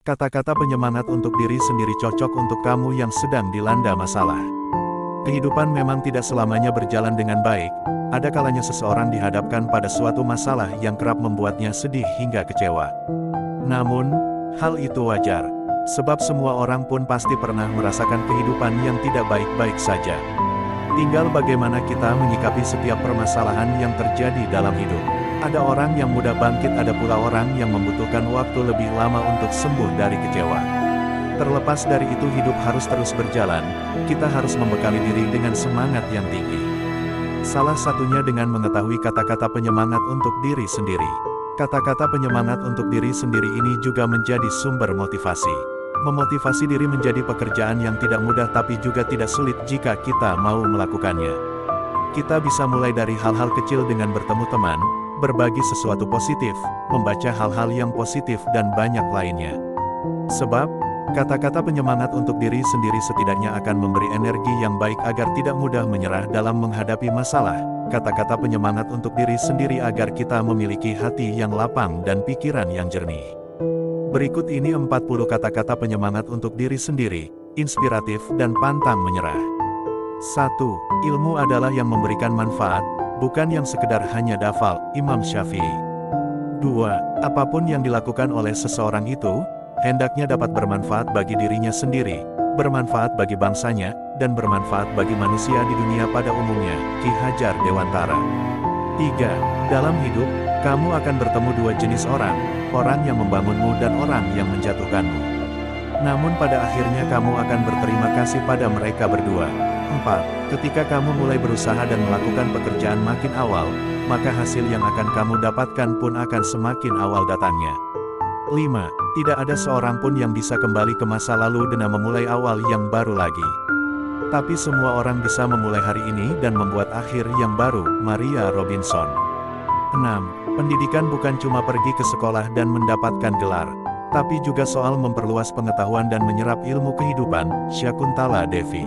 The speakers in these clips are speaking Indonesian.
Kata-kata penyemangat untuk diri sendiri cocok untuk kamu yang sedang dilanda masalah. Kehidupan memang tidak selamanya berjalan dengan baik, ada kalanya seseorang dihadapkan pada suatu masalah yang kerap membuatnya sedih hingga kecewa. Namun, hal itu wajar, sebab semua orang pun pasti pernah merasakan kehidupan yang tidak baik-baik saja. Tinggal bagaimana kita menyikapi setiap permasalahan yang terjadi dalam hidup. Ada orang yang mudah bangkit, ada pula orang yang membutuhkan waktu lebih lama untuk sembuh dari kecewa. Terlepas dari itu, hidup harus terus berjalan, kita harus membekali diri dengan semangat yang tinggi. Salah satunya dengan mengetahui kata-kata penyemangat untuk diri sendiri. Kata-kata penyemangat untuk diri sendiri ini juga menjadi sumber motivasi. Memotivasi diri menjadi pekerjaan yang tidak mudah tapi juga tidak sulit jika kita mau melakukannya. Kita bisa mulai dari hal-hal kecil dengan bertemu teman, berbagi sesuatu positif, membaca hal-hal yang positif dan banyak lainnya. Sebab, kata-kata penyemangat untuk diri sendiri setidaknya akan memberi energi yang baik agar tidak mudah menyerah dalam menghadapi masalah. Kata-kata penyemangat untuk diri sendiri agar kita memiliki hati yang lapang dan pikiran yang jernih. Berikut ini 40 kata-kata penyemangat untuk diri sendiri, inspiratif dan pantang menyerah. 1. Ilmu adalah yang memberikan manfaat, bukan yang sekedar hanya dafal, Imam Syafi'i. 2. Apapun yang dilakukan oleh seseorang itu, hendaknya dapat bermanfaat bagi dirinya sendiri, bermanfaat bagi bangsanya, dan bermanfaat bagi manusia di dunia pada umumnya. Ki Hajar Dewantara. 3. Dalam hidup, kamu akan bertemu dua jenis orang, orang yang membangunmu dan orang yang menjatuhkanmu. Namun pada akhirnya kamu akan berterima kasih pada mereka berdua. 4. Ketika kamu mulai berusaha dan melakukan pekerjaan makin awal, maka hasil yang akan kamu dapatkan pun akan semakin awal datangnya. 5. Tidak ada seorang pun yang bisa kembali ke masa lalu dan memulai awal yang baru lagi. Tapi semua orang bisa memulai hari ini dan membuat akhir yang baru. Maria Robinson. 6. Pendidikan bukan cuma pergi ke sekolah dan mendapatkan gelar, tapi juga soal memperluas pengetahuan dan menyerap ilmu kehidupan. Syakuntala Devi.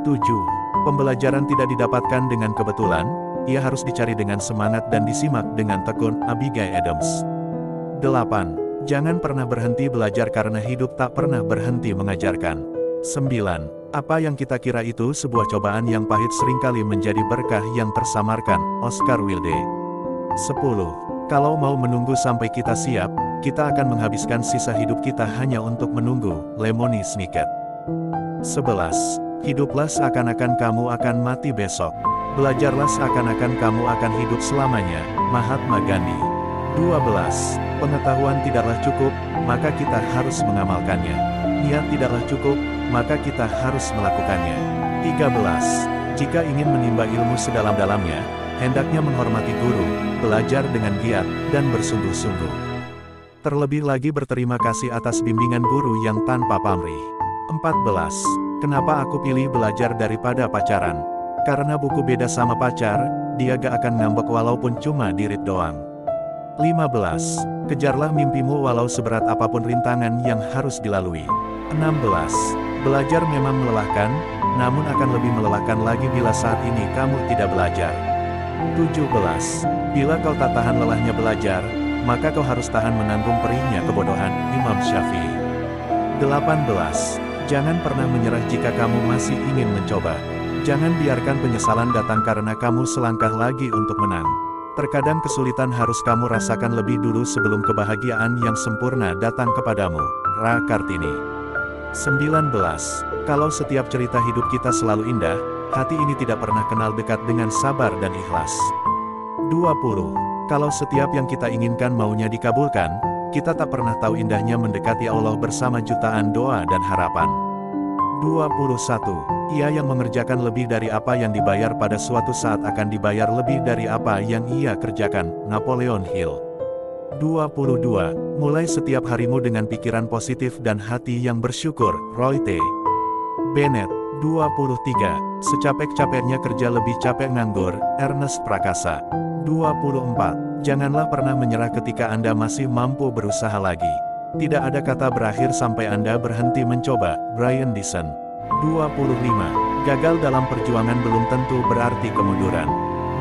7. Pembelajaran tidak didapatkan dengan kebetulan, ia harus dicari dengan semangat dan disimak dengan tekun. Abigail Adams. 8. Jangan pernah berhenti belajar karena hidup tak pernah berhenti mengajarkan. 9. Apa yang kita kira itu sebuah cobaan yang pahit seringkali menjadi berkah yang tersamarkan. Oscar Wilde. 10. Kalau mau menunggu sampai kita siap, kita akan menghabiskan sisa hidup kita hanya untuk menunggu. Lemony Snicket. 11. Hiduplah seakan-akan kamu akan mati besok. Belajarlah seakan-akan kamu akan hidup selamanya. Mahatma Gandhi. 12. Pengetahuan tidaklah cukup, maka kita harus mengamalkannya. Niat tidaklah cukup, maka kita harus melakukannya. 13. Jika ingin menimba ilmu sedalam-dalamnya, hendaknya menghormati guru, belajar dengan giat, dan bersungguh-sungguh. Terlebih lagi berterima kasih atas bimbingan guru yang tanpa pamrih. 14. Kenapa aku pilih belajar daripada pacaran? Karena buku beda sama pacar, dia gak akan ngambek walaupun cuma dirit doang. 15. Kejarlah mimpimu walau seberat apapun rintangan yang harus dilalui. 16. Belajar memang melelahkan, namun akan lebih melelahkan lagi bila saat ini kamu tidak belajar. 17. Bila kau tak tahan lelahnya belajar, maka kau harus tahan menanggung perihnya kebodohan. Imam Syafi'i. 18. Jangan pernah menyerah jika kamu masih ingin mencoba. Jangan biarkan penyesalan datang karena kamu selangkah lagi untuk menang. Terkadang kesulitan harus kamu rasakan lebih dulu sebelum kebahagiaan yang sempurna datang kepadamu. Ra Kartini. 19. Kalau setiap cerita hidup kita selalu indah, hati ini tidak pernah kenal dekat dengan sabar dan ikhlas. 20. Kalau setiap yang kita inginkan maunya dikabulkan, kita tak pernah tahu indahnya mendekati Allah bersama jutaan doa dan harapan. 21. Ia yang mengerjakan lebih dari apa yang dibayar pada suatu saat akan dibayar lebih dari apa yang ia kerjakan. Napoleon Hill. 22. Mulai setiap harimu dengan pikiran positif dan hati yang bersyukur. Roy T. Bennett. 23. Secapek-capeknya kerja lebih capek nganggur. Ernest Prakasa. 24. Janganlah pernah menyerah ketika Anda masih mampu berusaha lagi. Tidak ada kata berakhir sampai Anda berhenti mencoba. Brian Dyson. 25. Gagal dalam perjuangan belum tentu berarti kemunduran.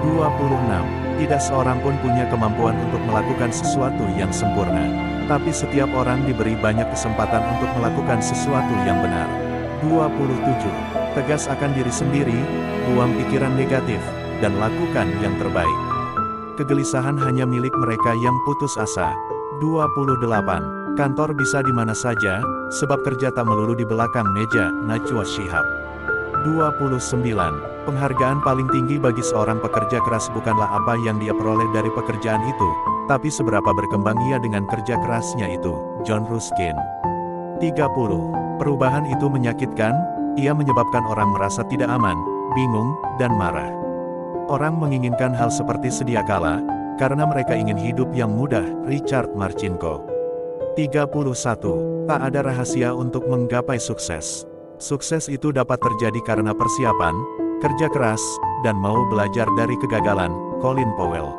26. Tidak seorang pun punya kemampuan untuk melakukan sesuatu yang sempurna. Tapi setiap orang diberi banyak kesempatan untuk melakukan sesuatu yang benar. 27. Tegas akan diri sendiri, buang pikiran negatif, dan lakukan yang terbaik. Kegelisahan hanya milik mereka yang putus asa. 28. Kantor bisa di mana saja, sebab kerja tak melulu di belakang meja. Najwa Shihab. 29. Penghargaan paling tinggi bagi seorang pekerja keras bukanlah apa yang dia peroleh dari pekerjaan itu, tapi seberapa berkembang ia dengan kerja kerasnya itu. John Ruskin. 30. Perubahan itu menyakitkan, ia menyebabkan orang merasa tidak aman, bingung, dan marah. Orang menginginkan hal seperti sedia kala, karena mereka ingin hidup yang mudah. Richard Marcinko. 31. Tak ada rahasia untuk menggapai sukses. Sukses itu dapat terjadi karena persiapan, kerja keras, dan mau belajar dari kegagalan. Colin Powell.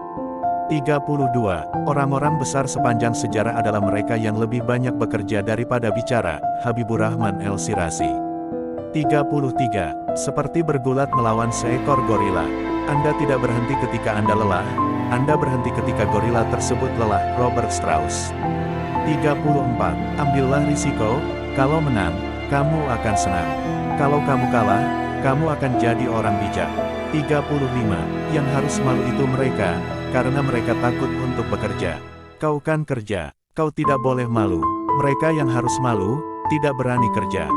32. Orang-orang besar sepanjang sejarah adalah mereka yang lebih banyak bekerja daripada bicara. Habibur Rahman El-Sirasi. 33. Seperti bergulat melawan seekor gorila. Anda tidak berhenti ketika Anda lelah, Anda berhenti ketika gorila tersebut lelah. Robert Strauss. 34. Ambillah risiko, kalau menang, kamu akan senang. Kalau kamu kalah, kamu akan jadi orang bijak. 35. Yang harus malu itu mereka, karena mereka takut untuk bekerja. Kau kan kerja, kau tidak boleh malu. Mereka yang harus malu, tidak berani kerja.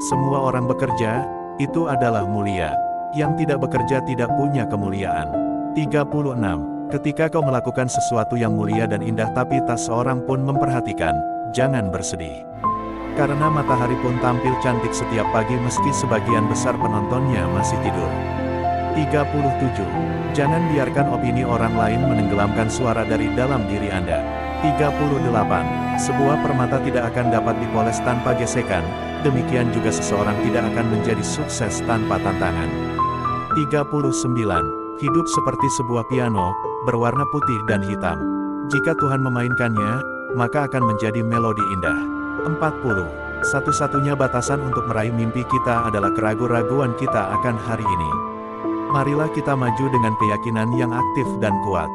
Semua orang bekerja, itu adalah mulia. Yang tidak bekerja tidak punya kemuliaan. 36. Ketika kau melakukan sesuatu yang mulia dan indah tapi tak seorang pun memperhatikan, jangan bersedih. Karena matahari pun tampil cantik setiap pagi meski sebagian besar penontonnya masih tidur. 37. Jangan biarkan opini orang lain menenggelamkan suara dari dalam diri Anda. 38. Sebuah permata tidak akan dapat dipoles tanpa gesekan, demikian juga seseorang tidak akan menjadi sukses tanpa tantangan. 39. Hidup seperti sebuah piano, berwarna putih dan hitam. Jika Tuhan memainkannya, maka akan menjadi melodi indah. 40. Satu-satunya batasan untuk meraih mimpi kita adalah keraguan-raguan kita akan hari ini. Marilah kita maju dengan keyakinan yang aktif dan kuat.